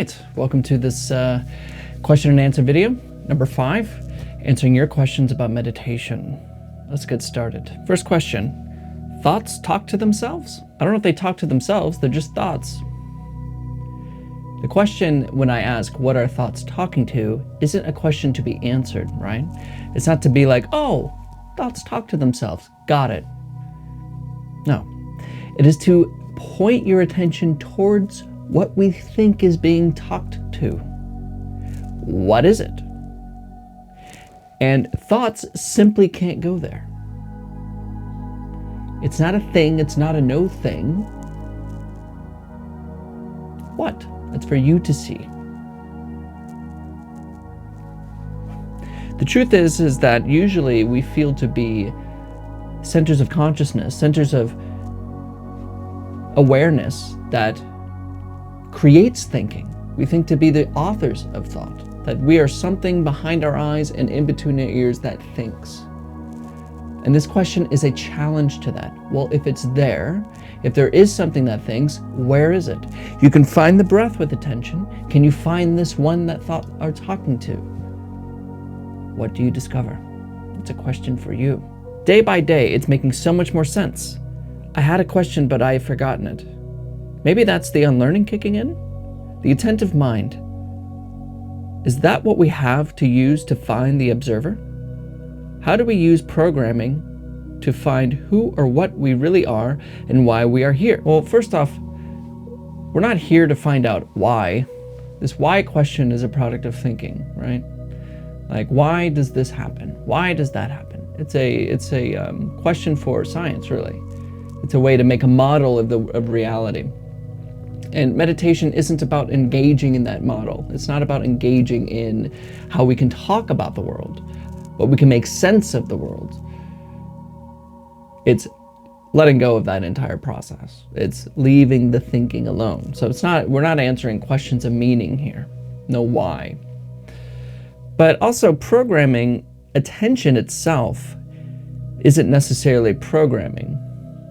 right, welcome to this question and answer video, number 5, answering your questions about meditation. Let's get started. First question, thoughts talk to themselves? I don't know if they talk to themselves, they're just thoughts. The question when I ask, what are thoughts talking to, isn't a question to be answered, right? It's not to be like, oh, thoughts talk to themselves, got it. No, it is to point your attention towards what we think is being talked to. What is it? And thoughts simply can't go there. It's not a thing, it's not a no thing. What? That's for you to see. The truth is that usually we feel to be centers of consciousness, centers of awareness that creates thinking. We think to be the authors of thought, that we are something behind our eyes and in between our ears that thinks. And this question is a challenge to that. Well, if it's there, if there is something that thinks, where is it? You can find the breath with attention. Can you find this one that thought are talking to? What do you discover? It's a question for you. Day by day, it's making so much more sense. I had a question, but I have forgotten it. Maybe that's the unlearning kicking in? The attentive mind. Is that what we have to use to find the observer? How do we use programming to find who or what we really are and why we are here? Well, first off, we're not here to find out why. This why question is a product of thinking, right? Like, why does this happen? Why does that happen? It's a question for science, really. It's a way to make a model of reality. And meditation isn't about engaging in that model. It's not about engaging in how we can talk about the world, but we can make sense of the world. It's letting go of that entire process. It's leaving the thinking alone. So we're not answering questions of meaning here. No why. But also programming, attention itself isn't necessarily programming.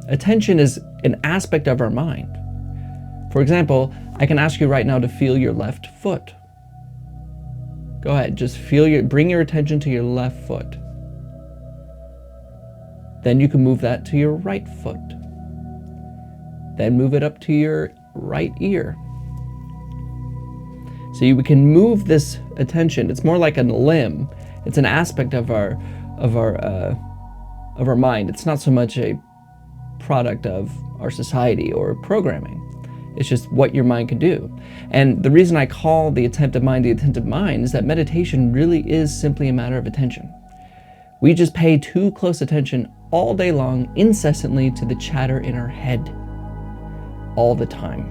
Attention is an aspect of our mind. For example, I can ask you right now to feel your left foot. Go ahead, just bring your attention to your left foot. Then you can move that to your right foot. Then move it up to your right ear. So we can move this attention. It's more like a limb. It's an aspect of our mind. It's not so much a product of our society or programming. It's just what your mind can do. And the reason I call the attentive mind is that meditation really is simply a matter of attention. We just pay too close attention all day long, incessantly, to the chatter in our head all the time.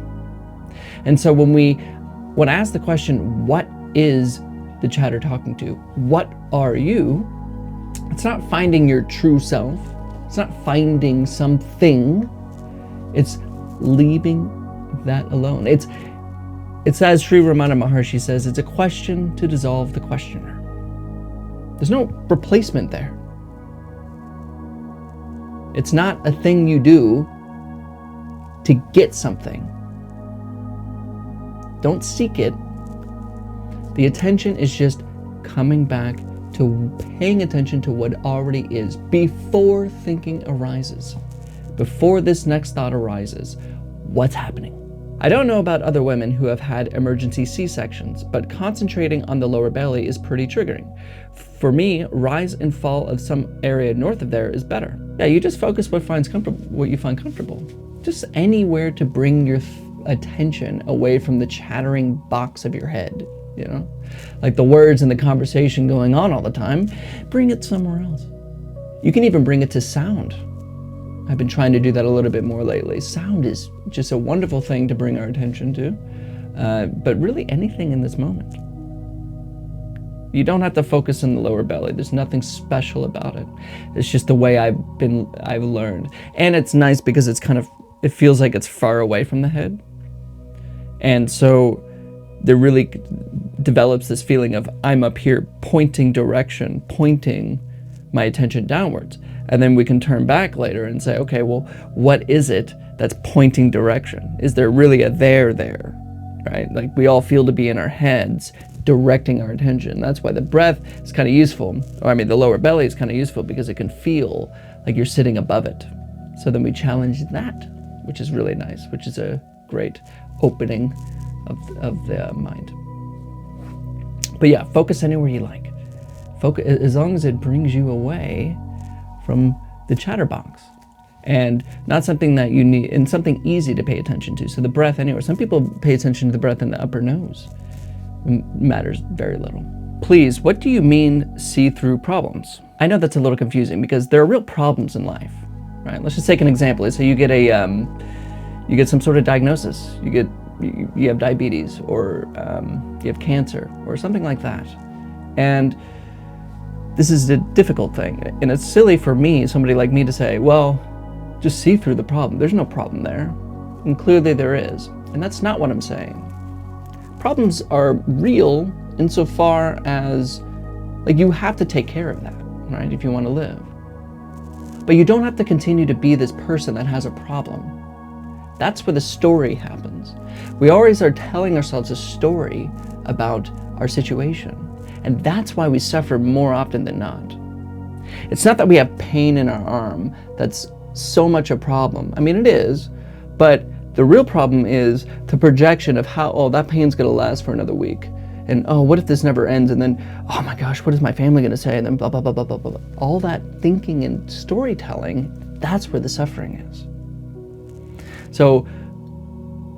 And so when I ask the question, what is the chatter talking to? What are you? It's not finding your true self. It's not finding something. It's leaving that alone. It's as Sri Ramana Maharshi says, it's a question to dissolve the questioner. There's no replacement there. It's not a thing you do to get something. Don't seek it. The attention is just coming back to paying attention to what already is before thinking arises. Before this next thought arises, what's happening? I don't know about other women who have had emergency C-sections, but concentrating on the lower belly is pretty triggering. For me, rise and fall of some area north of there is better. Yeah, you just focus what you find comfortable. Just anywhere to bring your attention away from the chattering box of your head, you know? Like the words and the conversation going on all the time, bring it somewhere else. You can even bring it to sound. I've been trying to do that a little bit more lately. Sound is just a wonderful thing to bring our attention to, but really anything in this moment. You don't have to focus on the lower belly. There's nothing special about it. It's just the way I've learned. And it's nice because it feels like it's far away from the head. And so there really develops this feeling of I'm up here pointing direction, pointing my attention downwards. And then we can turn back later and say, okay, well, what is it that's pointing direction? Is there really a there? right? Like we all feel to be in our heads, directing our attention. That's why the breath is kind of useful. Or I mean, the lower belly is kind of useful because it can feel like you're sitting above it. So then we challenge that, which is really nice, which is a great opening of the mind. But yeah, focus anywhere you like. Focus as long as it brings you away from the chatterbox, and not something that you need, and something easy to pay attention to. So the breath anywhere. Some people pay attention to the breath in the upper nose. Matters very little. Please, what do you mean see through problems? I know that's a little confusing because there are real problems in life, right? Let's just take an example. Let's say you get you get some sort of diagnosis. You have diabetes, or you have cancer, or something like that. And this is a difficult thing. And it's silly for me, somebody like me, to say, well, just see through the problem. There's no problem there. And clearly there is. And that's not what I'm saying. Problems are real insofar as, like, you have to take care of that, right, if you want to live. But you don't have to continue to be this person that has a problem. That's where the story happens. We always are telling ourselves a story about our situation. And that's why we suffer more often than not. It's not that we have pain in our arm that's so much a problem. I mean, it is, but the real problem is the projection of how, oh, that pain's gonna last for another week. And, oh, what if this never ends? And then, oh my gosh, what is my family gonna say? And then blah, blah, blah, blah, blah, blah. All that thinking and storytelling, that's where the suffering is. So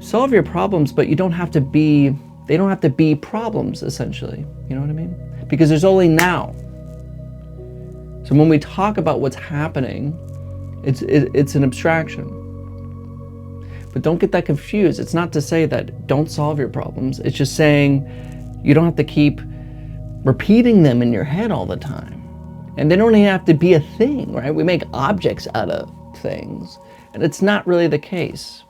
solve your problems, but you don't have to be, they don't have to be problems, essentially. You know what I mean? Because there's only now. So when we talk about what's happening, it's an abstraction. But don't get that confused. It's not to say that don't solve your problems. It's just saying you don't have to keep repeating them in your head all the time. And they don't even have to be a thing, right? We make objects out of things, and it's not really the case.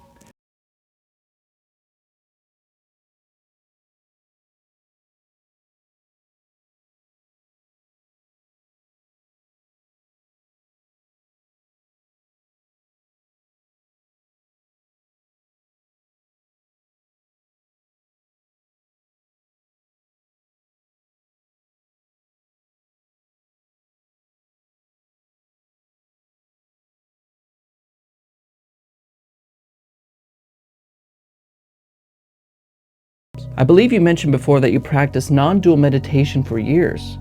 I believe you mentioned before that you practiced non-dual meditation for years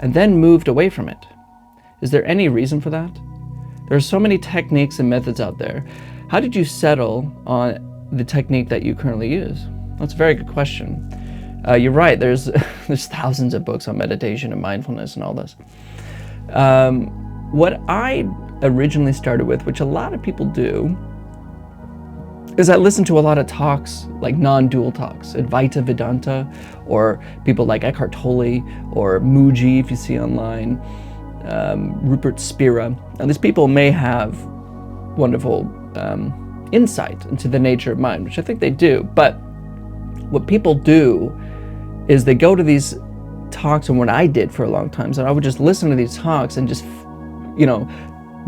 and then moved away from it. Is there any reason for that? There are so many techniques and methods out there. How did you settle on the technique that you currently use? That's a very good question. You're right, there's thousands of books on meditation and mindfulness and all this. What I originally started with, which a lot of people do, is I listen to a lot of talks, like non-dual talks, Advaita Vedanta, or people like Eckhart Tolle, or Muji, if you see online, Rupert Spira. Now, these people may have wonderful insight into the nature of mind, which I think they do, but what people do is they go to these talks, and what I did for a long time, so I would just listen to these talks and just,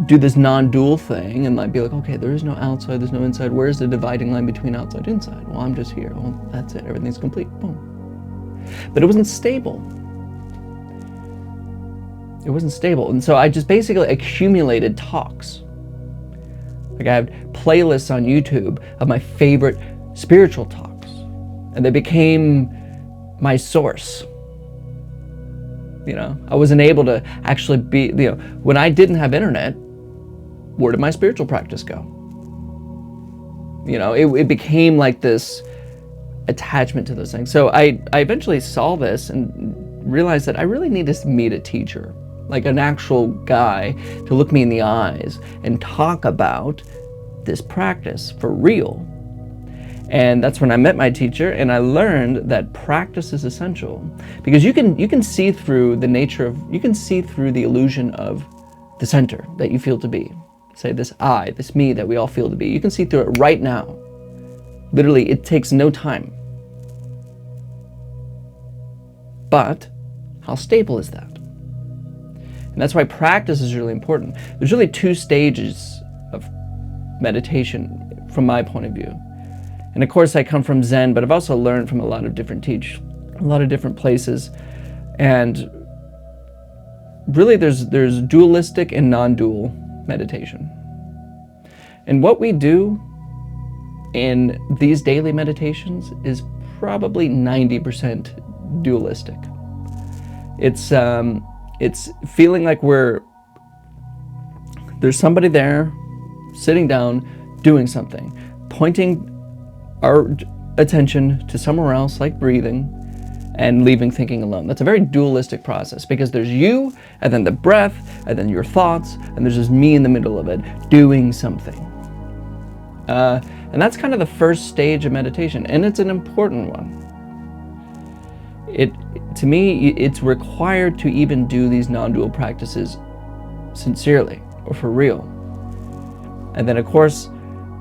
do this non-dual thing and like be like, okay, there is no outside, there's no inside. Where's the dividing line between outside and inside? Well, I'm just here. Well, that's it. Everything's complete. Boom. But it wasn't stable. It wasn't stable. And so I just basically accumulated talks. Like I have playlists on YouTube of my favorite spiritual talks, and they became my source. I wasn't able to actually be, when I didn't have internet, where did my spiritual practice go? It became like this attachment to those things. So I eventually saw this and realized that I really needed to meet a teacher, like an actual guy to look me in the eyes and talk about this practice for real. And that's when I met my teacher, and I learned that practice is essential, because you can see through the nature of, you can see through the illusion of the center that you feel to be. Say this I, this me that we all feel to be. You can see through it right now. Literally, it takes no time. But how stable is that? And that's why practice is really important. There's really two stages of meditation from my point of view. And of course I come from Zen, but I've also learned from a lot of different places. And really there's dualistic and non-dual meditation. And what we do in these daily meditations is probably 90% dualistic. It's feeling like there's somebody there sitting down doing something, pointing our attention to somewhere else, like breathing, and leaving thinking alone. That's a very dualistic process, because there's you, and then the breath, and then your thoughts, and there's just me in the middle of it doing something. And that's kind of the first stage of meditation, and it's an important one. To me, it's required to even do these non-dual practices sincerely or for real. And then of course,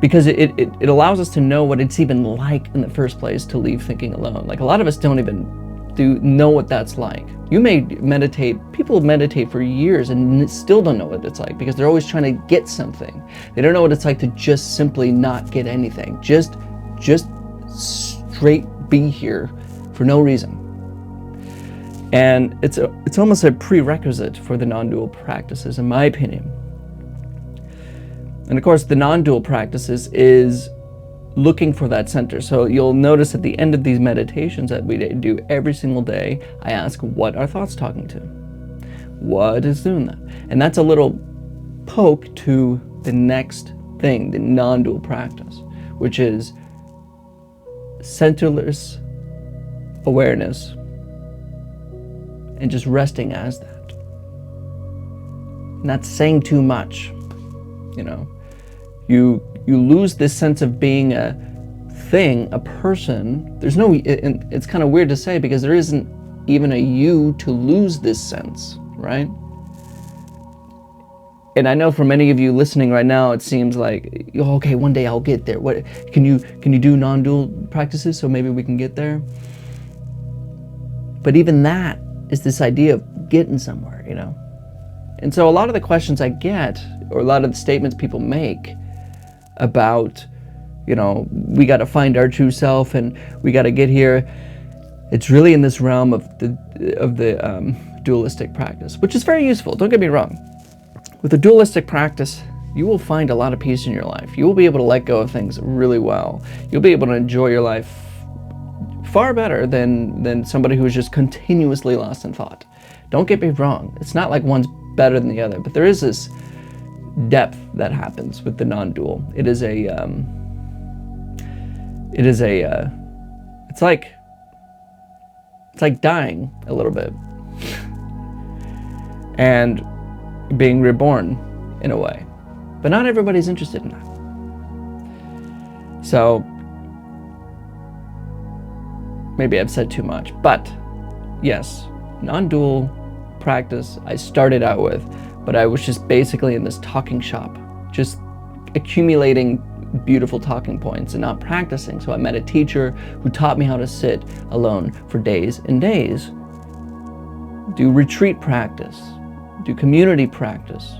because it allows us to know what it's even like in the first place to leave thinking alone. Like, a lot of us don't even know what that's like. You may meditate, people meditate for years and still don't know what it's like, because they're always trying to get something. They don't know what it's like to just simply not get anything. Just straight be here for no reason. And it's almost a prerequisite for the non-dual practices, in my opinion. And of course, the non-dual practices is looking for that center. So you'll notice at the end of these meditations that we do every single day, I ask, what are thoughts talking to? What is doing that? And that's a little poke to the next thing, the non-dual practice, which is centerless awareness and just resting as that. Not saying too much, you know. You lose this sense of being a thing, a person. There's no, it's kind of weird to say, because there isn't even a you to lose this sense, right? And I know for many of you listening right now, it seems like, oh, okay, one day I'll get there. What can you do non-dual practices so maybe we can get there? But even that is this idea of getting somewhere, you know? And so a lot of the questions I get, or a lot of the statements people make about, you know, we got to find our true self and we got to get here, it's really in this realm of the dualistic practice, which is very useful. Don't get me wrong. With a dualistic practice, you will find a lot of peace in your life. You will be able to let go of things really well. You'll be able to enjoy your life far better than somebody who is just continuously lost in thought. Don't get me wrong. It's not like one's better than the other, but there is this depth that happens with the non-dual. It's like dying a little bit and being reborn in a way, but not everybody's interested in that. So maybe I've said too much, but yes, non-dual practice I started out with, but I was just basically in this talking shop, just accumulating beautiful talking points and not practicing. So I met a teacher who taught me how to sit alone for days and days, do retreat practice, do community practice.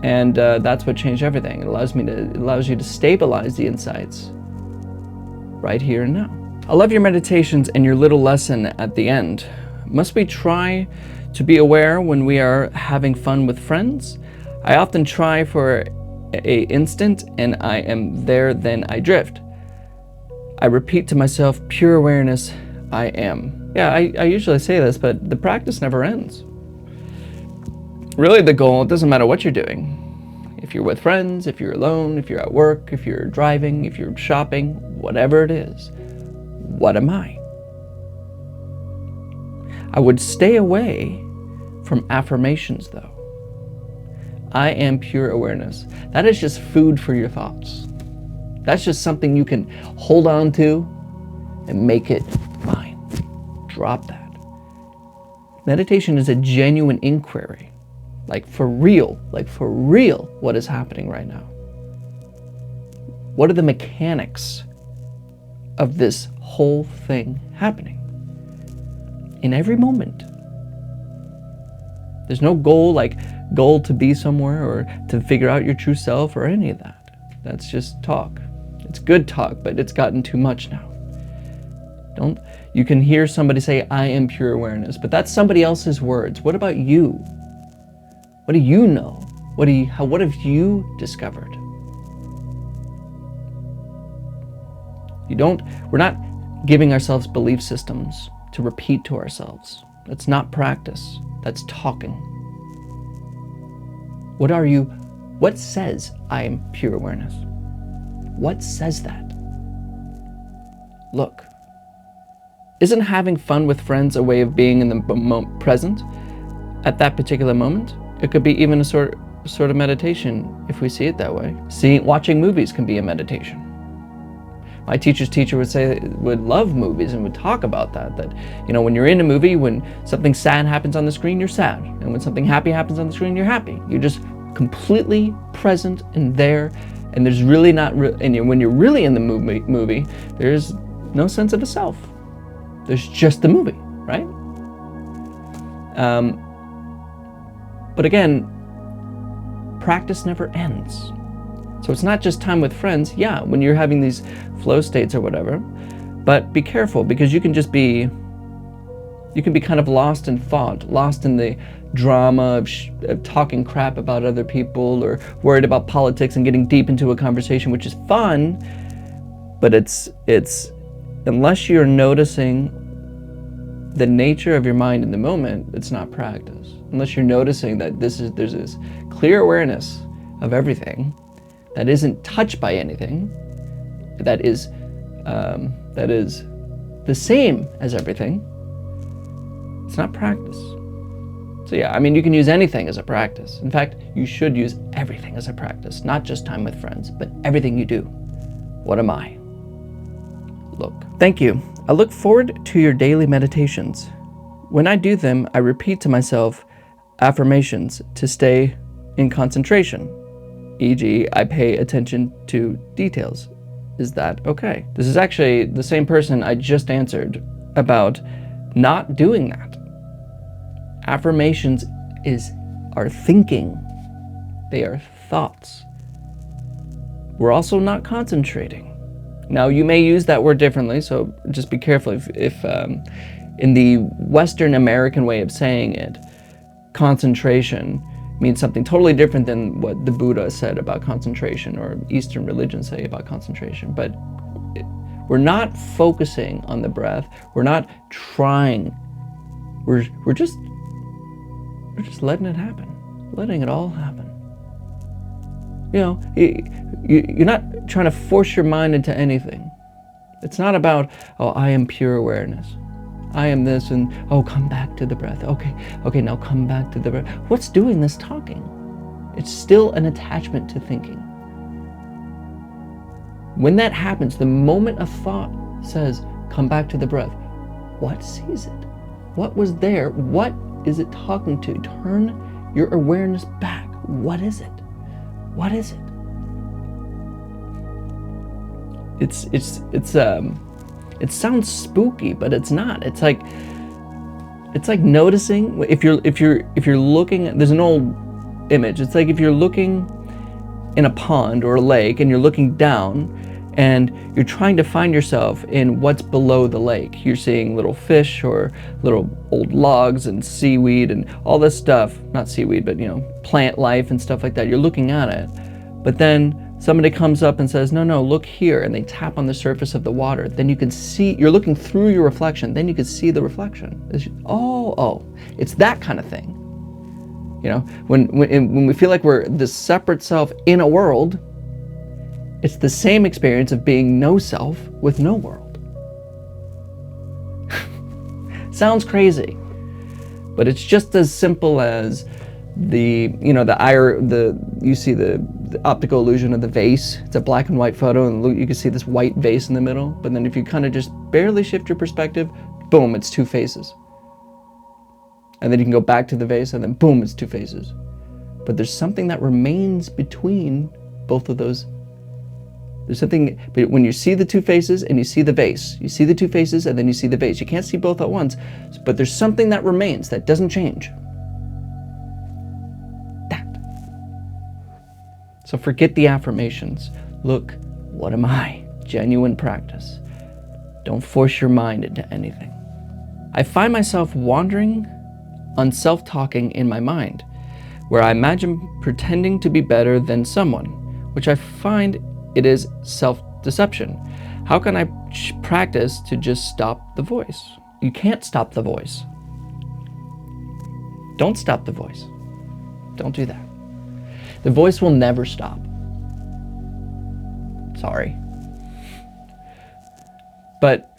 And that's what changed everything. It allows you to stabilize the insights right here and now. I love your meditations and your little lesson at the end. Must we try to be aware when we are having fun with friends? I often try for an instant and I am there, then I drift. I repeat to myself, pure awareness, I am. Yeah, I usually say this, but the practice never ends. Really, the goal, it doesn't matter what you're doing. If you're with friends, if you're alone, if you're at work, if you're driving, if you're shopping, whatever it is, what am I? I would stay away from affirmations though. I am pure awareness. That is just food for your thoughts. That's just something you can hold on to and make it mine. Drop that. Meditation is a genuine inquiry. Like for real, what is happening right now? What are the mechanics of this whole thing happening? In every moment. There's no goal to be somewhere or to figure out your true self or any of that. That's just talk. It's good talk, but it's gotten too much now. You can hear somebody say, I am pure awareness, but that's somebody else's words. What about you? What do you know? What have you discovered? We're not giving ourselves belief systems to repeat to ourselves. That's not practice. That's talking. What says I am pure awareness? What says that? Look, isn't having fun with friends a way of being in the present at that particular moment? It could be even a sort of meditation if we see it that way. Watching movies can be a meditation. My teacher's teacher would love movies and would talk about that when you're in a movie, when something sad happens on the screen, you're sad. And when something happy happens on the screen, you're happy. You're just completely present and there. And there's really when you're really in the movie, there's no sense of a self. There's just the movie, right? But again, practice never ends. So it's not just time with friends, when you're having these flow states or whatever, but be careful, because you can be kind of lost in thought, lost in the drama of talking crap about other people, or worried about politics and getting deep into a conversation, which is fun, but it's unless you're noticing the nature of your mind in the moment, it's not practice. Unless you're noticing that there's this clear awareness of everything that isn't touched by anything, that is the same as everything, it's not practice. So you can use anything as a practice. In fact, you should use everything as a practice, not just time with friends, but everything you do. What am I? Look. Thank you. I look forward to your daily meditations. When I do them, I repeat to myself affirmations to stay in concentration. E.g., I pay attention to details. Is that okay? This is actually the same person I just answered about not doing that. Affirmations are thinking. They are thoughts. We're also not concentrating. Now, you may use that word differently, so just be careful. If in the Western American way of saying it, concentration means something totally different than what the Buddha said about concentration, or Eastern religions say about concentration. But we're not focusing on the breath. We're not trying. We're just letting it happen, letting it all happen. You're not trying to force your mind into anything. It's not about, I am pure awareness. I am this, and come back to the breath. Okay, now come back to the breath. What's doing this talking? It's still an attachment to thinking. When that happens, the moment a thought says, come back to the breath, what sees it? What was there? What is it talking to? Turn your awareness back. What is it? What is it? It sounds spooky, but it's not. It's like noticing if you're looking at, there's an old image. It's like if you're looking in a pond or a lake and you're looking down and you're trying to find yourself in what's below the lake. You're seeing little fish or little old logs and seaweed and all this stuff. Not seaweed, but plant life and stuff like that. You're looking at it. But then somebody comes up and says, no, look here, and they tap on the surface of the water. Then you can see, you're looking through your reflection, then you can see the reflection. It's that kind of thing. When we feel like we're this separate self in a world, it's the same experience of being no self with no world. Sounds crazy, but it's just as simple as you see the optical illusion of the vase. It's a black and white photo, and you can see this white vase in the middle. But then if you kind of just barely shift your perspective, boom, it's two faces. And then you can go back to the vase, and then boom, it's two faces. But there's something that remains between both of those. There's something, but when you see the two faces and you see the vase, you see the two faces and then you see the vase. You can't see both at once, but there's something that remains that doesn't change. So forget the affirmations. Look What am I? Genuine practice. Don't force your mind into anything. I find myself wandering on self-talking in my mind, where I imagine pretending to be better than someone, which I find it is self-deception. How can I practice to just stop the voice? You can't stop the voice. Don't stop the voice. Don't do that. The voice will never stop. Sorry. But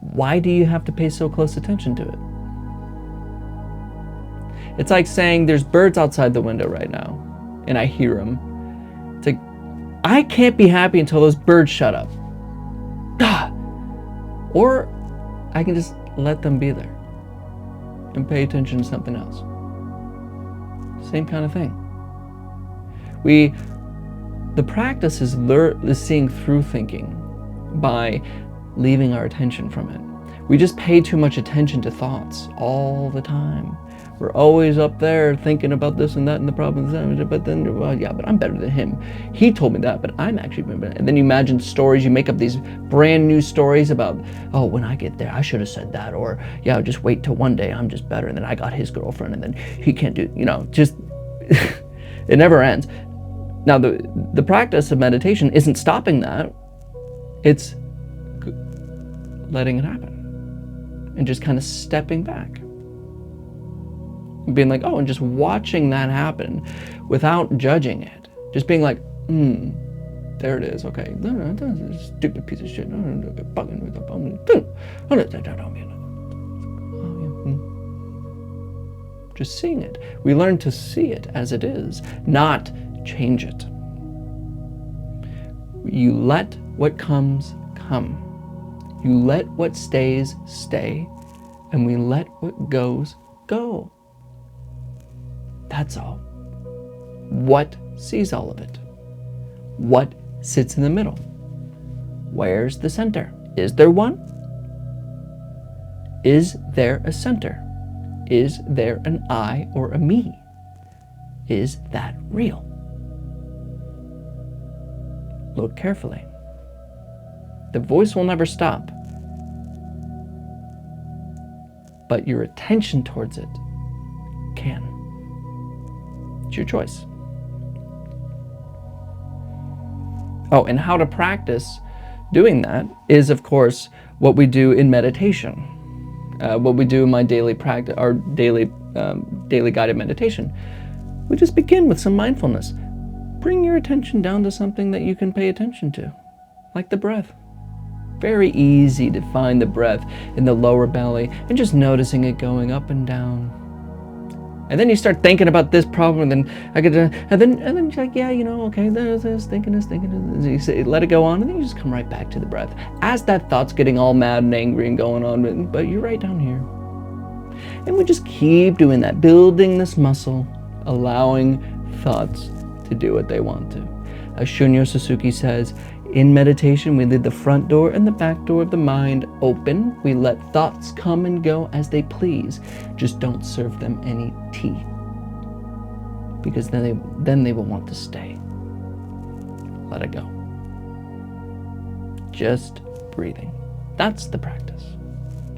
why do you have to pay so close attention to it? It's like saying there's birds outside the window right now, and I hear them. It's like, I can't be happy until those birds shut up. Ah! Or I can just let them be there and pay attention to something else. Same kind of thing. The practice is seeing through thinking by leaving our attention from it. We just pay too much attention to thoughts all the time. We're always up there thinking about this and that and the problems, but then, well, yeah, but I'm better than him. He told me that, but I'm actually better. And then you imagine stories, you make up these brand new stories about, oh, when I get there, I should have said that, or yeah, just wait till one day, I'm just better, and then I got his girlfriend, and then he can't do, just, it never ends. Now, the practice of meditation isn't stopping that, it's letting it happen, and just kind of stepping back. Being like, oh, and just watching that happen without judging it. Just being like, there it is, okay. Stupid piece of shit. Just seeing it. We learn to see it as it is, not change it. You let what comes, come. You let what stays, stay. And we let what goes, go. That's all. What sees all of it? What sits in the middle? Where's the center? Is there one? Is there a center? Is there an I or a me? Is that real? Look carefully. The voice will never stop, but your attention towards it can. It's your choice. Oh, and how to practice doing that is, of course, what we do in meditation. What we do in my daily practice, our daily guided meditation. We just begin with some mindfulness. Bring your attention down to something that you can pay attention to, like the breath. Very easy to find the breath in the lower belly and just noticing it going up and down. And then you start thinking about this problem, and then and then you're like, yeah, okay, there's this, thinking. And you say, let it go on, and then you just come right back to the breath. As that thought's getting all mad and angry and going on, but you're right down here. And we just keep doing that, building this muscle, allowing thoughts to do what they want to. As Shunyo Suzuki says, in meditation, we leave the front door and the back door of the mind open. We let thoughts come and go as they please. Just don't serve them any tea, because then they will want to stay. Let it go. Just breathing. That's the practice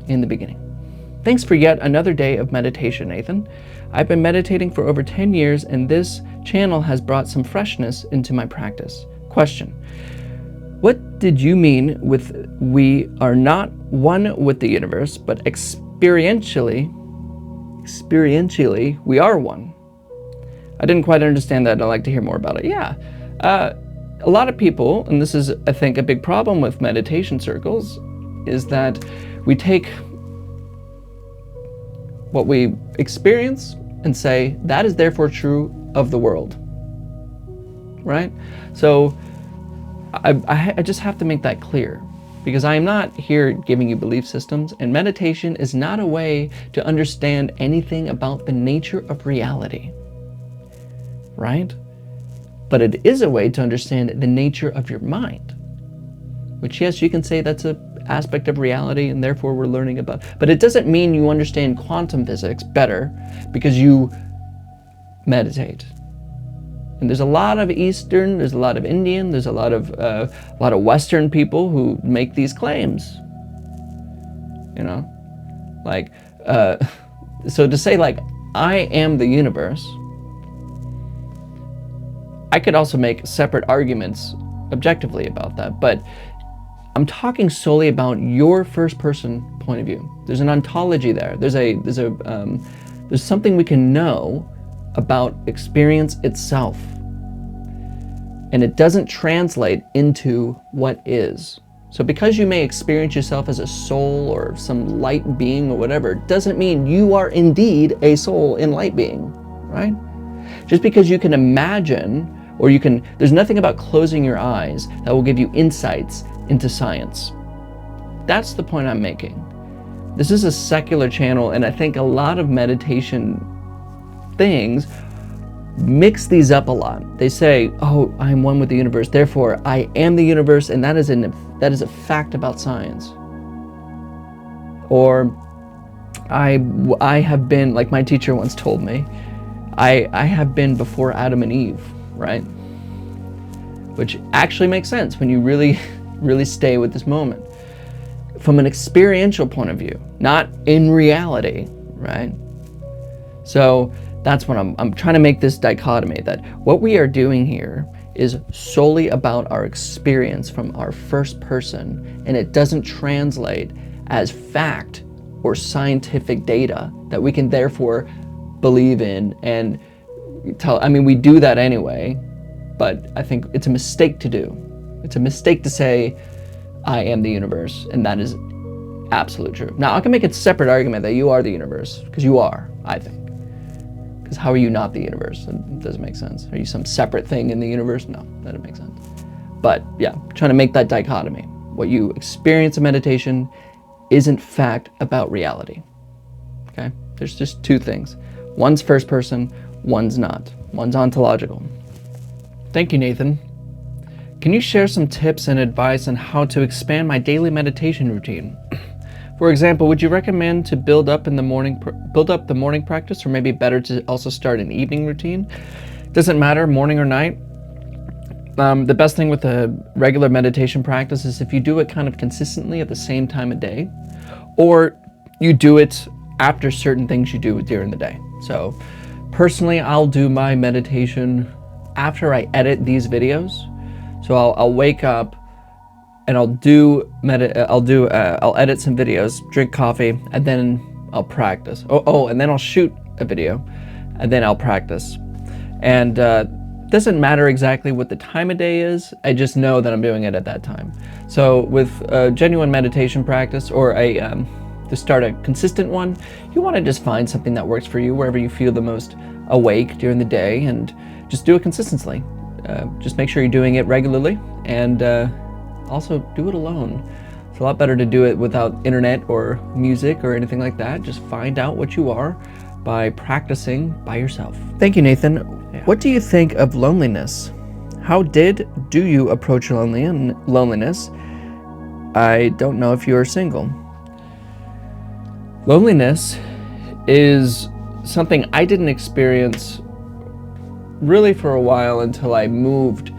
in the beginning. Thanks for yet another day of meditation, Nathan. I've been meditating for over 10 years, and this channel has brought some freshness into my practice. Question. What did you mean with we are not one with the universe, but experientially we are one? I didn't quite understand that. I'd like to hear more about it. Yeah. A lot of people, and this is, I think, a big problem with meditation circles, is that we take what we experience and say, that is therefore true of the world. Right? So I just have to make that clear, because I am not here giving you belief systems, and meditation is not a way to understand anything about the nature of reality, right? But it is a way to understand the nature of your mind, which, yes, you can say that's an aspect of reality and therefore we're learning about, but it doesn't mean you understand quantum physics better because you meditate. And there's a lot of Eastern, there's a lot of Indian, there's a lot of Western people who make these claims. You know, like, so to say like, I am the universe, I could also make separate arguments objectively about that, but I'm talking solely about your first person point of view. There's an ontology there. There's something we can know about experience itself. And it doesn't translate into what is. So because you may experience yourself as a soul or some light being or whatever, doesn't mean you are indeed a soul in light being, right? Just because you can imagine, or there's nothing about closing your eyes that will give you insights into science. That's the point I'm making. This is a secular channel, and I think a lot of meditation things mix these up a lot. They say, oh, I am one with the universe, therefore I am the universe, and that is a fact about science. Or I have been, like my teacher once told me, I have been before Adam and Eve, right? Which actually makes sense when you really, really stay with this moment. From an experiential point of view, not in reality, right? So that's what I'm trying to make this dichotomy, that what we are doing here is solely about our experience from our first person, and it doesn't translate as fact or scientific data that we can therefore believe in and tell. I mean, we do that anyway, but I think it's a mistake to do. It's a mistake to say, I am the universe, and that is absolute true. Now, I can make a separate argument that you are the universe, because you are, I think. Because how are you not the universe? It doesn't make sense. Are you some separate thing in the universe? No, that doesn't make sense. But yeah, trying to make that dichotomy. What you experience in meditation isn't fact about reality. Okay? There's just two things. One's first person, one's not. One's ontological. Thank you, Nathan. Can you share some tips and advice on how to expand my daily meditation routine? For example, would you recommend to build up the morning practice, or maybe better to also start an evening routine? Doesn't matter, morning or night. The best thing with a regular meditation practice is if you do it kind of consistently at the same time of day, or you do it after certain things you do during the day. So personally, I'll do my meditation after I edit these videos. So I'll wake up and I'll edit some videos, drink coffee, and then I'll practice. And then I'll shoot a video, and then I'll practice. And doesn't matter exactly what the time of day is. I just know that I'm doing it at that time. So with a genuine meditation practice, or to start a consistent one, you want to just find something that works for you wherever you feel the most awake during the day, and just do it consistently. Just make sure you're doing it regularly, and also do it alone. It's a lot better to do it without internet or music or anything like that. Just find out what you are by practicing by yourself. Thank you, Nathan. Yeah. What do you think of loneliness? How do you approach loneliness? I don't know if you are single. Loneliness is something I didn't experience really for a while until I moved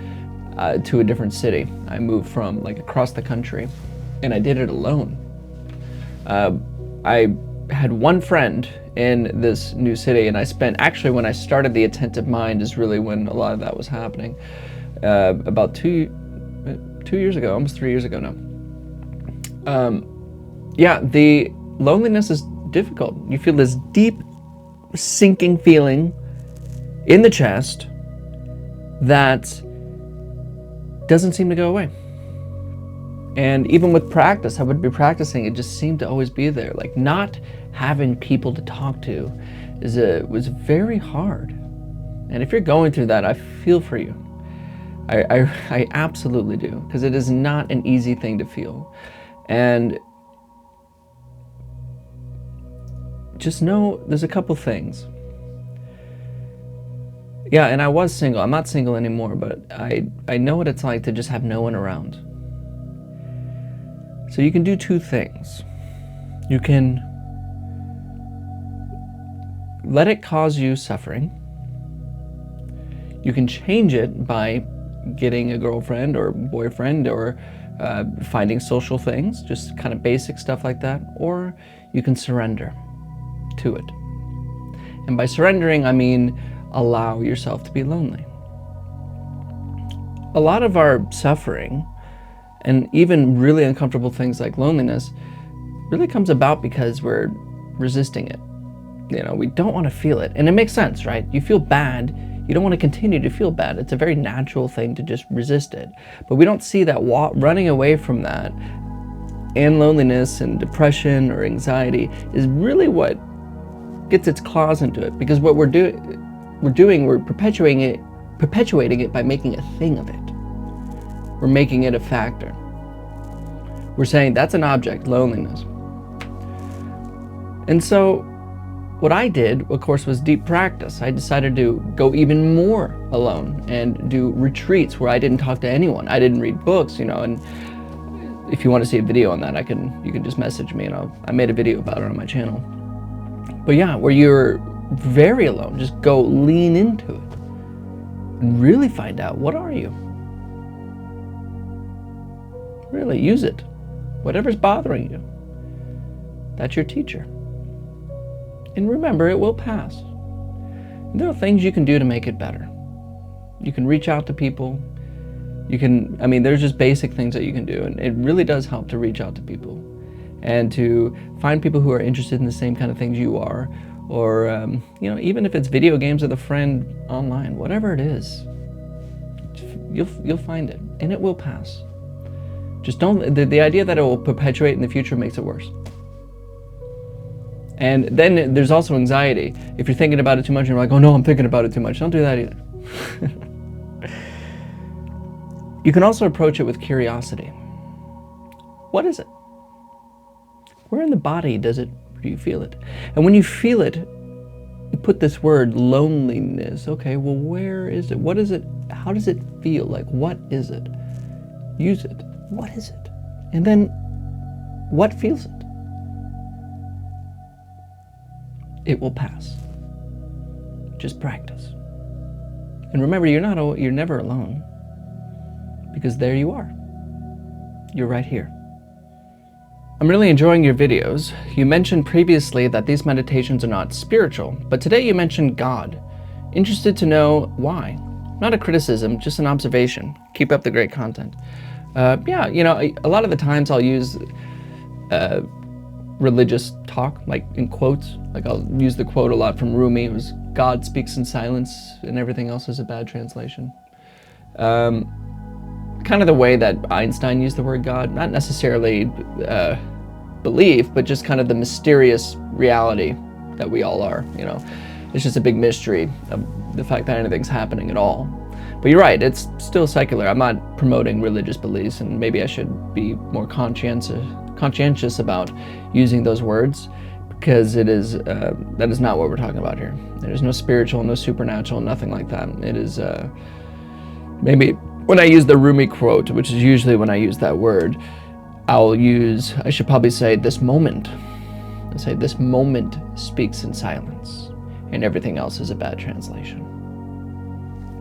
to a different city. I moved from across the country, and I did it alone. I had one friend in this new city, and actually when I started the Attentive Mind is really when a lot of that was happening. About 2 years ago, almost 3 years ago now. Yeah, the loneliness is difficult. You feel this deep sinking feeling in the chest that doesn't seem to go away. And even with practice, I would be practicing, it just seemed to always be there. Like, not having people to talk to was very hard. And if you're going through that, I feel for you. I absolutely do, because it is not an easy thing to feel. And just know there's a couple things. Yeah, and I was single. I'm not single anymore, but I know what it's like to just have no one around. So you can do two things. You can let it cause you suffering. You can change it by getting a girlfriend or boyfriend or finding social things, just kind of basic stuff like that, or you can surrender to it. And by surrendering, I mean allow yourself to be lonely. A lot of our suffering, and even really uncomfortable things like loneliness, really comes about because we're resisting it. We don't want to feel it. And it makes sense, right? You feel bad. You don't want to continue to feel bad. It's a very natural thing to just resist it. But we don't see that running away from that and loneliness and depression or anxiety is really what gets its claws into it. Because what we're perpetuating it by making a thing of it. We're making it a factor. We're saying that's an object, loneliness. And so what I did, of course, was deep practice. I decided to go even more alone and do retreats where I didn't talk to anyone. I didn't read books, and if you want to see a video on that, you can just message me, and I made a video about it on my channel. But yeah, where you're very alone, just go lean into it and really find out, what are you? Really use it. Whatever's bothering you, that's your teacher. And remember, it will pass. And there are things you can do to make it better. You can reach out to people. There's just basic things that you can do, and it really does help to reach out to people and to find people who are interested in the same kind of things you are, or even if it's video games with a friend online, whatever it is, you'll find it, and it will pass. Just don't. The idea that it will perpetuate in the future makes it worse. And then there's also anxiety. If you're thinking about it too much and you're like, oh no, I'm thinking about it too much, don't do that either. You can also approach it with curiosity. What is it? Where in the body do you feel it? And when you feel it, you put this word, loneliness. Okay, well, where is it? What is it? How does it feel? Like, what is it? Use it. What is it? And then, what feels it? It will pass. Just practice. And remember, you're never alone, because there you are. You're right here. I'm really enjoying your videos. You mentioned previously that these meditations are not spiritual, but today you mentioned God. Interested to know why. Not a criticism, just an observation. Keep up the great content. A lot of the times I'll use religious talk, like in quotes. Like I'll use the quote a lot from Rumi. It was, God speaks in silence and everything else is a bad translation. Kind of the way that Einstein used the word God, not necessarily belief, but just kind of the mysterious reality that we all are, It's just a big mystery of the fact that anything's happening at all. But you're right, it's still secular. I'm not promoting religious beliefs, and maybe I should be more conscientious about using those words, because that is not what we're talking about here. There's no spiritual, no supernatural, nothing like that. It is maybe when I use the Rumi quote, which is usually when I use that word, I should probably say this moment. I'll say this moment speaks in silence, and everything else is a bad translation.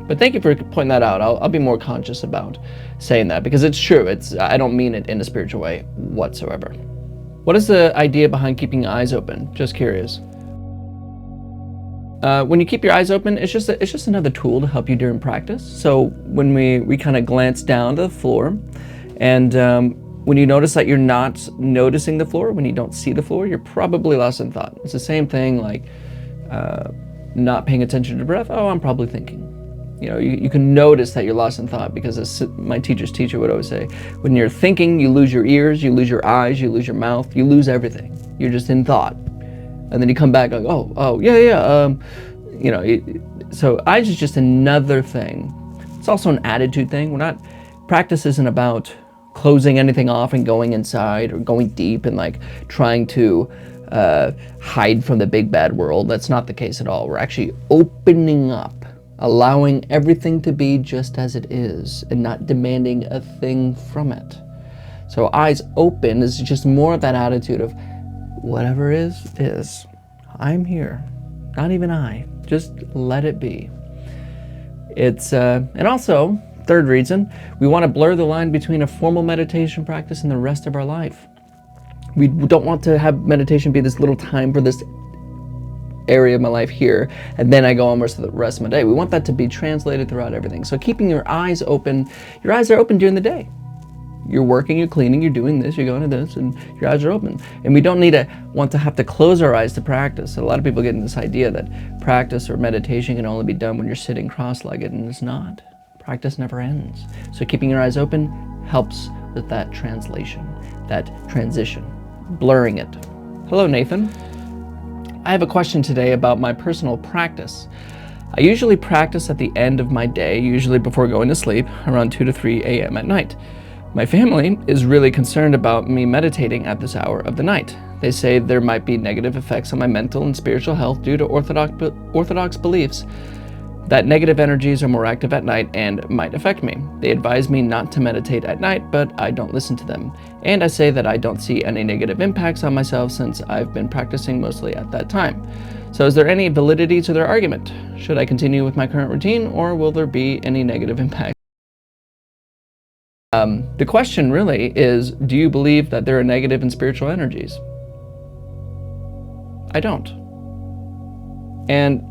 But thank you for pointing that out. I'll be more conscious about saying that, because it's true. I don't mean it in a spiritual way whatsoever. What is the idea behind keeping your eyes open? Just curious. When you keep your eyes open, it's just another tool to help you during practice. So when we kind of glance down to the floor, and when you notice that you're not noticing the floor, when you don't see the floor, you're probably lost in thought. It's the same thing like not paying attention to breath. Oh, I'm probably thinking. You can notice that you're lost in thought, because as my teacher's teacher would always say, when you're thinking, you lose your ears, you lose your eyes, you lose your mouth, you lose everything. You're just in thought. And then you come back like, so eyes is just another thing. It's also an attitude thing. Practice isn't about closing anything off and going inside or going deep and like trying to hide from the big bad world. That's not the case at all. We're actually opening up, allowing everything to be just as it is and not demanding a thing from it. So eyes open is just more of that attitude of whatever is. I'm here. Not even I. Just let it be. And also, third reason, we want to blur the line between a formal meditation practice and the rest of our life. We don't want to have meditation be this little time for this area of my life here, and then I go on the rest of my day. We want that to be translated throughout everything. So keeping your eyes open, your eyes are open during the day. You're working, you're cleaning, you're doing this, you're going to this, and your eyes are open. And we don't need to have to close our eyes to practice. So a lot of people get in this idea that practice or meditation can only be done when you're sitting cross-legged, and it's not. Practice never ends. So keeping your eyes open helps with that translation, that transition, blurring it. Hello, Nathan. I have a question today about my personal practice. I usually practice at the end of my day, usually before going to sleep, around 2 to 3 a.m. at night. My family is really concerned about me meditating at this hour of the night. They say there might be negative effects on my mental and spiritual health due to orthodox beliefs that negative energies are more active at night and might affect me. They advise me not to meditate at night, but I don't listen to them. And I say that I don't see any negative impacts on myself since I've been practicing mostly at that time. So is there any validity to their argument? Should I continue with my current routine, or will there be any negative impact? The question really is, do you believe that there are negative and spiritual energies? I don't. And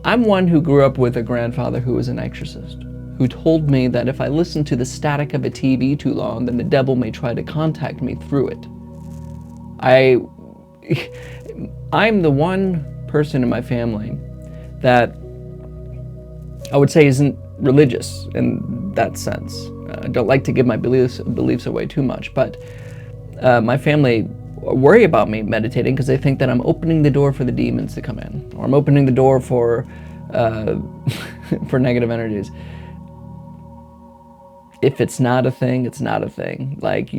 I'm one who grew up with a grandfather who was an exorcist, who told me that if I listened to the static of a TV too long, then the devil may try to contact me through it. I'm the one person in my family that I would say isn't religious in that sense. I don't like to give my beliefs away too much, but my family worry about me meditating because they think that I'm opening the door for the demons to come in, or I'm opening the door for for negative energies. If it's not a thing, it's not a thing. Like,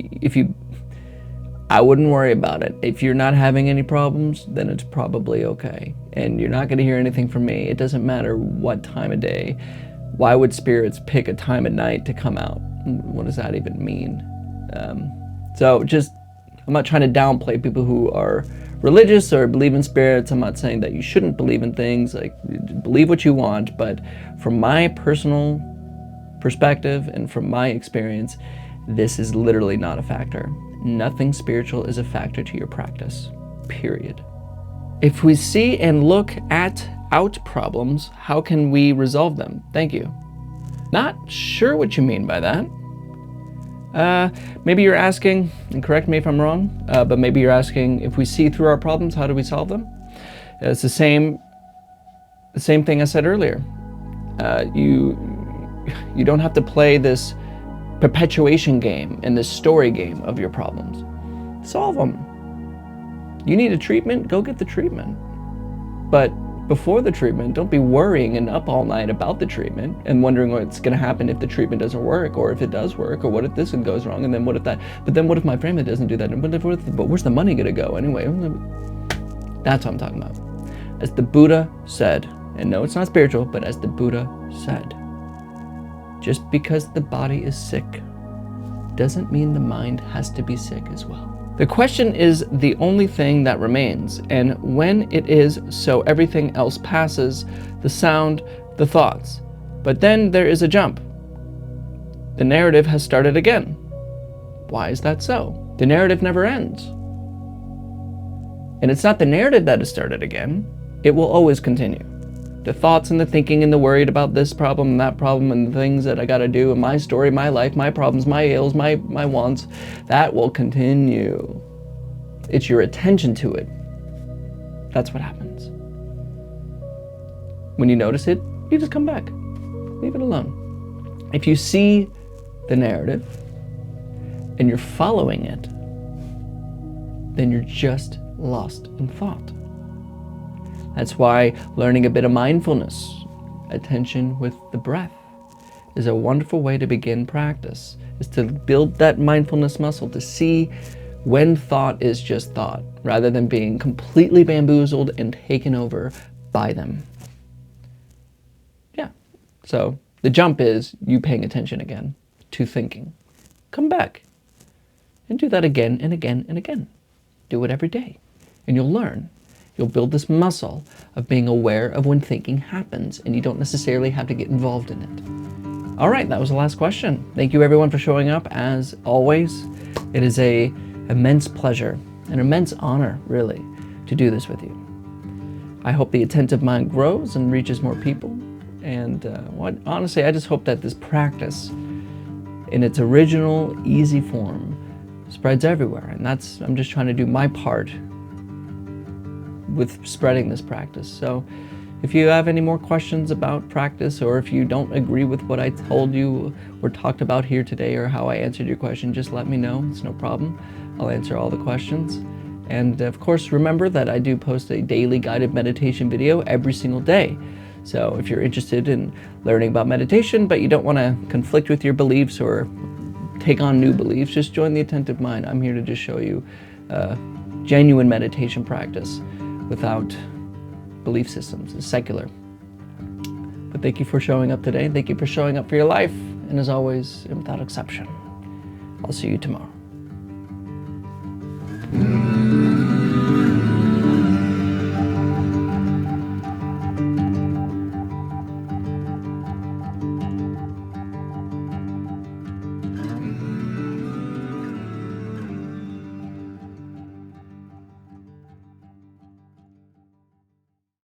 I wouldn't worry about it. If you're not having any problems, then it's probably okay. And you're not going to hear anything from me. It doesn't matter what time of day. Why would spirits pick a time of night to come out? What does that even mean? So I'm not trying to downplay people who are religious or believe in spirits. I'm not saying that you shouldn't believe in things, like believe what you want, but from my personal perspective and from my experience, this is literally not a factor. Nothing spiritual is a factor to your practice, period. If we see and look out problems, how can we resolve them? Thank you. Not sure what you mean by that. Maybe you're asking, and correct me if I'm wrong, but maybe you're asking, if we see through our problems, how do we solve them? It's the same thing I said earlier. You don't have to play this perpetuation game and this story game of your problems. Solve them. You need a treatment, go get the treatment. But before the treatment, don't be worrying and up all night about the treatment and wondering what's going to happen if the treatment doesn't work, or if it does work, or what if this goes wrong, and then what if that, but then what if my family doesn't do that, and but where's the money going to go anyway? That's what I'm talking about. As the Buddha said, and no, it's not spiritual, but as the Buddha said, just because the body is sick doesn't mean the mind has to be sick as well. The question is the only thing that remains, and when it is so, everything else passes, the sound, the thoughts. But then there is a jump. The narrative has started again. Why is that so? The narrative never ends. And it's not the narrative that has started again. It will always continue. The thoughts and the thinking and the worried about this problem and that problem and the things that I gotta do in my story, my life, my problems, my ills, my wants, that will continue. It's your attention to it. That's what happens. When you notice it, you just come back. Leave it alone. If you see the narrative and you're following it, then you're just lost in thought. That's why learning a bit of mindfulness, attention with the breath, is a wonderful way to begin practice, is to build that mindfulness muscle, to see when thought is just thought, rather than being completely bamboozled and taken over by them. Yeah, so the jump is you paying attention again to thinking. Come back and do that again and again and again. Do it every day and you'll learn. You'll build this muscle of being aware of when thinking happens, and you don't necessarily have to get involved in it. All right, that was the last question. Thank you everyone for showing up. As always, it is an immense pleasure, an immense honor, really, to do this with you. I hope the Attentive Mind grows and reaches more people. And honestly, I just hope that this practice, in its original, easy form, spreads everywhere. And I'm just trying to do my part with spreading this practice. So if you have any more questions about practice, or if you don't agree with what I told you or talked about here today, or how I answered your question, just let me know. It's no problem. I'll answer all the questions. And of course, remember that I do post a daily guided meditation video every single day. So if you're interested in learning about meditation, but you don't want to conflict with your beliefs or take on new beliefs, just join the Attentive Mind. I'm here to just show you genuine meditation practice without belief systems. It's secular. But thank you for showing up today. Thank you for showing up for your life. And as always, and without exception, I'll see you tomorrow.